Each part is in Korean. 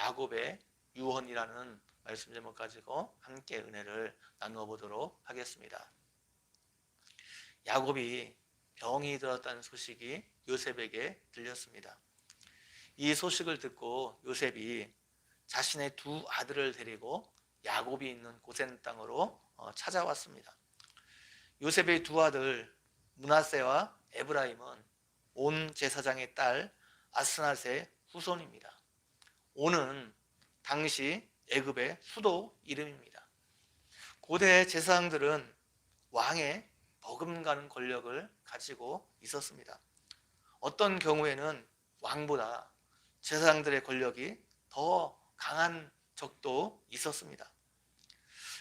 야곱의 유언이라는 말씀 제목 가지고 함께 은혜를 나누어 보도록 하겠습니다. 야곱이 병이 들었다는 소식이 요셉에게 들렸습니다. 이 소식을 듣고 요셉이 자신의 두 아들을 데리고 야곱이 있는 고센 땅으로 찾아왔습니다. 요셉의 두 아들 므낫세와 에브라임은 온 제사장의 딸 아스낫의 후손입니다. 온은 당시 애굽의 수도 이름입니다. 고대 제사장들은 왕의 버금가는 권력을 가지고 있었습니다. 어떤 경우에는 왕보다 제사장들의 권력이 더 강한 적도 있었습니다.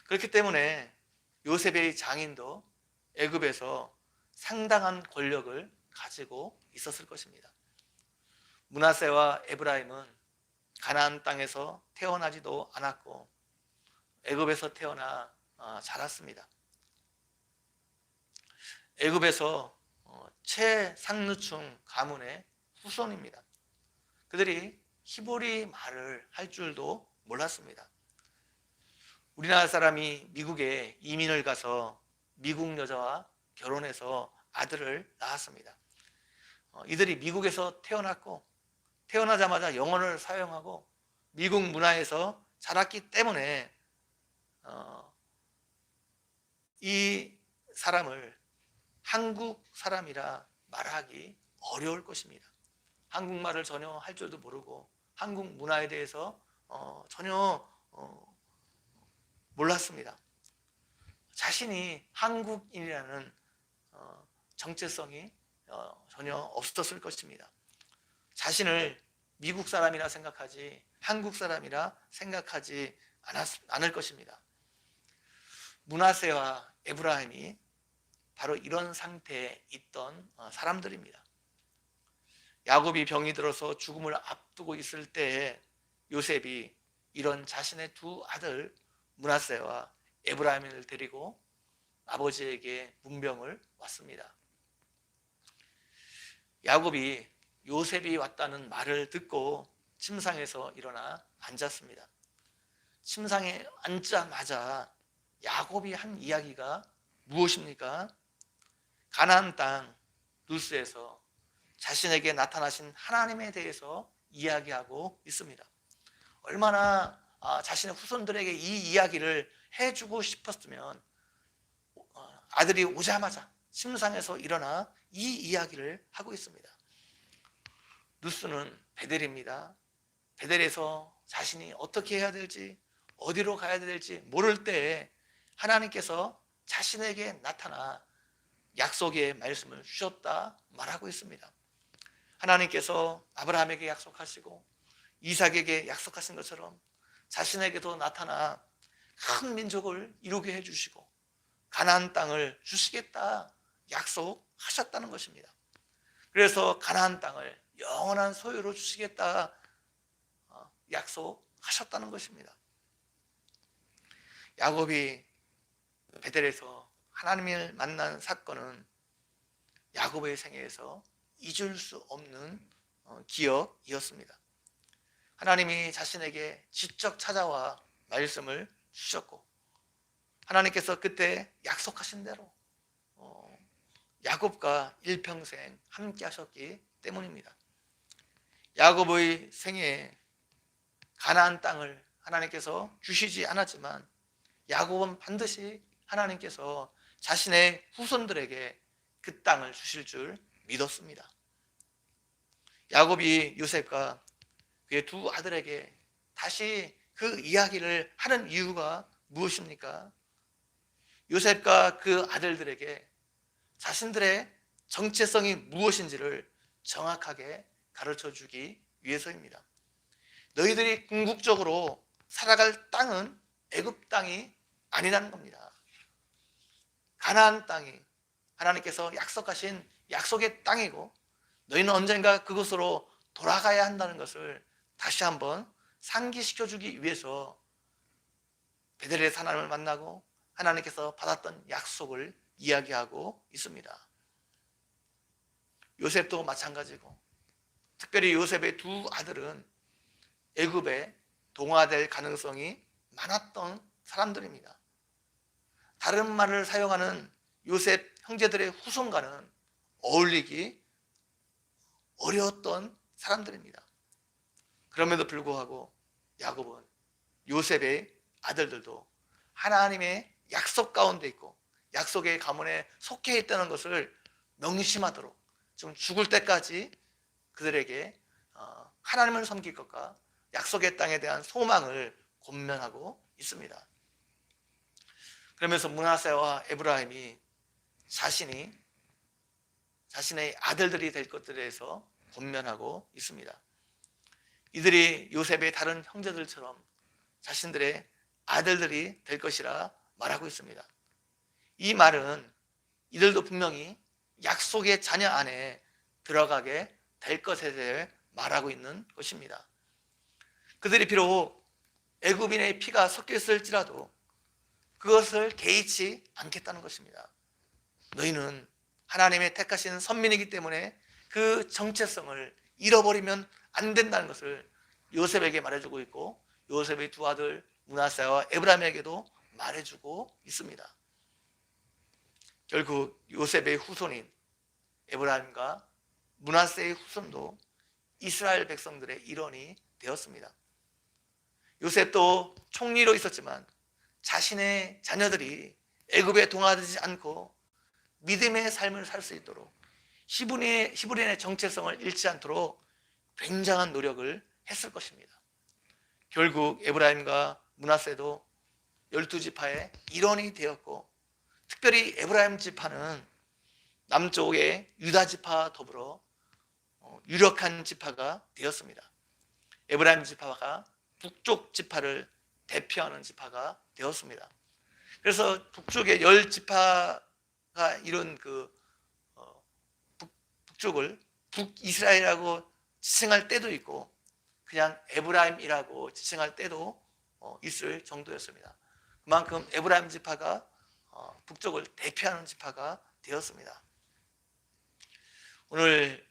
그렇기 때문에 요셉의 장인도 애굽에서 상당한 권력을 가지고 있었을 것입니다. 므낫세와 에브라임은 가나안 땅에서 태어나지도 않았고 애굽에서 태어나 자랐습니다. 애굽에서 최상류층 가문의 후손입니다. 그들이 히브리 말을 할 줄도 몰랐습니다. 우리나라 사람이 미국에 이민을 가서 미국 여자와 결혼해서 아들을 낳았습니다. 이들이 미국에서 태어났고 태어나자마자 영어를 사용하고 미국 문화에서 자랐기 때문에 이 사람을 한국 사람이라 말하기 어려울 것입니다. 한국말을 전혀 할 줄도 모르고 한국 문화에 대해서 전혀 몰랐습니다. 자신이 한국인이라는 정체성이 전혀 없었을 것입니다. 자신을 미국 사람이라 생각하지 한국 사람이라 생각하지 않을 것입니다. 므낫세와 에브라임이 바로 이런 상태에 있던 사람들입니다. 야곱이 병이 들어서 죽음을 앞두고 있을 때에 요셉이 이런 자신의 두 아들 므낫세와 에브라임을 데리고 아버지에게 문병을 왔습니다. 야곱이 요셉이 왔다는 말을 듣고 침상에서 일어나 앉았습니다. 침상에 앉자마자 야곱이 한 이야기가 무엇입니까? 가나안 땅 루스에서 자신에게 나타나신 하나님에 대해서 이야기하고 있습니다. 얼마나 자신의 후손들에게 이 이야기를 해주고 싶었으면 아들이 오자마자 침상에서 일어나 이 이야기를 하고 있습니다. 루스는 베델입니다. 베델에서 자신이 어떻게 해야 될지 어디로 가야 될지 모를 때에 하나님께서 자신에게 나타나 약속의 말씀을 주셨다 말하고 있습니다. 하나님께서 아브라함에게 약속하시고 이삭에게 약속하신 것처럼 자신에게도 나타나 큰 민족을 이루게 해주시고 가나안 땅을 주시겠다 약속하셨다는 것입니다. 그래서 가나안 땅을 영원한 소유로 주시겠다 약속하셨다는 것입니다. 야곱이 베델에서 하나님을 만난 사건은 야곱의 생애에서 잊을 수 없는 기억이었습니다. 하나님이 자신에게 직접 찾아와 말씀을 주셨고 하나님께서 그때 약속하신 대로 야곱과 일평생 함께 하셨기 때문입니다. 야곱의 생애에 가나안 땅을 하나님께서 주시지 않았지만 야곱은 반드시 하나님께서 자신의 후손들에게 그 땅을 주실 줄 믿었습니다. 야곱이 요셉과 그의 두 아들에게 다시 그 이야기를 하는 이유가 무엇입니까? 요셉과 그 아들들에게 자신들의 정체성이 무엇인지를 정확하게 가르쳐 주기 위해서입니다. 너희들이 궁극적으로 살아갈 땅은 애굽 땅이 아니라는 겁니다. 가나안 땅이 하나님께서 약속하신 약속의 땅이고 너희는 언젠가 그곳으로 돌아가야 한다는 것을 다시 한번 상기시켜 주기 위해서 베델에서 하나님을 만나고 하나님께서 받았던 약속을 이야기하고 있습니다. 요셉도 마찬가지고 특별히 요셉의 두 아들은 애굽의 동화될 가능성이 많았던 사람들입니다. 다른 말을 사용하는 요셉 형제들의 후손과는 어울리기 어려웠던 사람들입니다. 그럼에도 불구하고 야곱은 요셉의 아들들도 하나님의 약속 가운데 있고 약속의 가문에 속해 있다는 것을 명심하도록 지금 죽을 때까지 그들에게 하나님을 섬길 것과 약속의 땅에 대한 소망을 권면하고 있습니다. 그러면서 므낫세와 에브라임이 자신의 아들들이 될 것들에 대해서 권면하고 있습니다. 이들이 요셉의 다른 형제들처럼 자신들의 아들들이 될 것이라 말하고 있습니다. 이 말은 이들도 분명히 약속의 자녀 안에 들어가게 될 것에 대해 말하고 있는 것입니다. 그들이 비록 애굽인의 피가 섞여 있을지라도 그것을 개의치 않겠다는 것입니다. 너희는 하나님의 택하신 선민이기 때문에 그 정체성을 잃어버리면 안 된다는 것을 요셉에게 말해주고 있고 요셉의 두 아들 므낫세와 에브라임에게도 말해주고 있습니다. 결국 요셉의 후손인 에브라임과 므낫세의 후손도 이스라엘 백성들의 일원이 되었습니다. 요셉도 총리로 있었지만 자신의 자녀들이 애굽에 동화되지 않고 믿음의 삶을 살 수 있도록 히브리인의 정체성을 잃지 않도록 굉장한 노력을 했을 것입니다. 결국 에브라임과 므낫세도 12지파의 일원이 되었고 특별히 에브라임 지파는 남쪽의 유다 지파와 더불어 유력한 지파가 되었습니다. 에브라임 지파가 북쪽 지파를 대표하는 지파가 되었습니다. 그래서 북쪽의 10지파가 이룬 북쪽을 북이스라엘이라고 지칭할 때도 있고 그냥 에브라임이라고 지칭할 때도 있을 정도였습니다. 그만큼 에브라임 지파가 북쪽을 대표하는 지파가 되었습니다. 오늘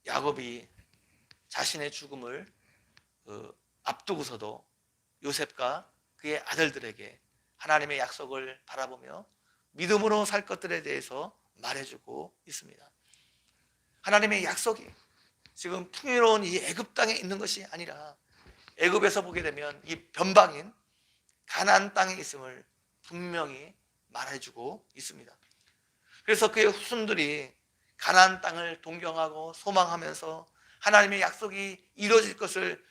야곱이 자신의 죽음을 앞두고서도 요셉과 그의 아들들에게 하나님의 약속을 바라보며 믿음으로 살 것들에 대해서 말해주고 있습니다. 하나님의 약속이 지금 풍요로운 이 애굽 땅에 있는 것이 아니라 애굽에서 보게 되면 이 변방인 가나안 땅에 있음을 분명히 말해주고 있습니다. 그래서 그의 후손들이 가나안 땅을 동경하고 소망하면서 하나님의 약속이 이루어질 것을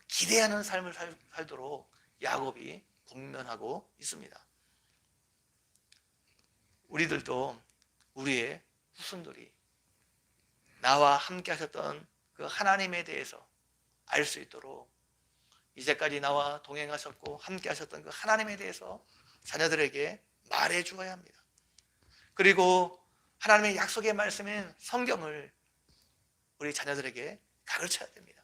기대하는 삶을 살도록 야곱이 권면하고 있습니다. 우리들도 우리의 후손들이 나와 함께 하셨던 그 하나님에 대해서 알 수 있도록 이제까지 나와 동행하셨고 함께 하셨던 그 하나님에 대해서 자녀들에게 말해 주어야 합니다. 그리고 하나님의 약속의 말씀인 성경을 우리 자녀들에게 가르쳐야 됩니다.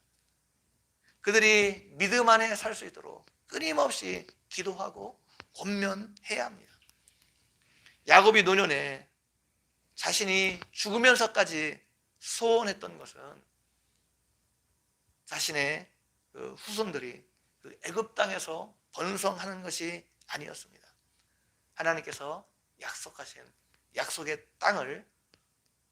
그들이 믿음 안에 살 수 있도록 끊임없이 기도하고 권면해야 합니다. 야곱이 노년에 자신이 죽으면서까지 소원했던 것은 자신의 후손들이 애굽 땅에서 번성하는 것이 아니었습니다. 하나님께서 약속하신 약속의 땅을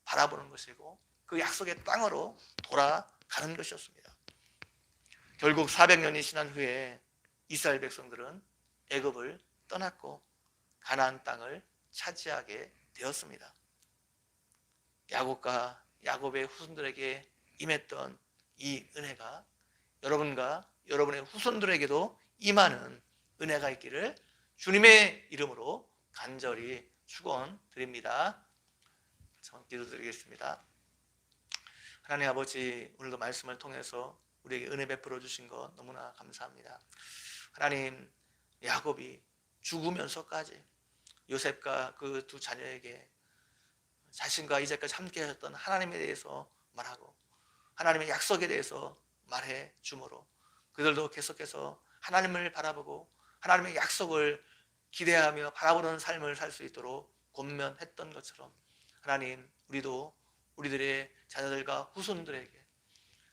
바라보는 것이고 그 약속의 땅으로 돌아가는 것이었습니다. 결국 400년이 지난 후에 이스라엘 백성들은 애굽을 떠났고 가나안 땅을 차지하게 되었습니다. 야곱과 야곱의 후손들에게 임했던 이 은혜가 여러분과 여러분의 후손들에게도 임하는 은혜가 있기를 주님의 이름으로 간절히 축원드립니다. 기도드리겠습니다. 하나님 아버지, 오늘도 말씀을 통해서 우리에게 은혜 베풀어 주신 것 너무나 감사합니다. 하나님, 야곱이 죽으면서까지 요셉과 그 두 자녀에게 자신과 이제까지 함께 하셨던 하나님에 대해서 말하고 하나님의 약속에 대해서 말해 주므로 그들도 계속해서 하나님을 바라보고 하나님의 약속을 기대하며 바라보는 삶을 살 수 있도록 권면했던 것처럼 하나님, 우리도 우리들의 자녀들과 후손들에게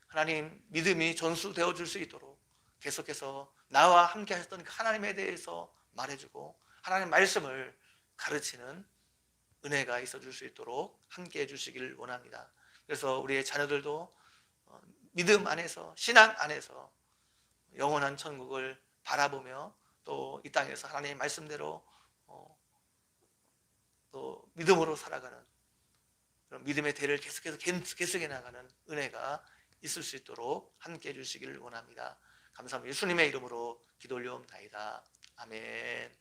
하나님 믿음이 전수되어 줄 수 있도록 계속해서 나와 함께 하셨던 그 하나님에 대해서 말해주고 하나님 말씀을 가르치는 은혜가 있어 줄 수 있도록 함께 해주시길 원합니다. 그래서 우리의 자녀들도 믿음 안에서, 신앙 안에서 영원한 천국을 바라보며 또 이 땅에서 하나님의 말씀대로 또 믿음으로 살아가는 그런 믿음의 대를 계속해서 계속해 나가는 은혜가 있을 수 있도록 함께 해주시기를 원합니다. 감사합니다. 예수님의 이름으로 기도 올려옵나이다. 아멘.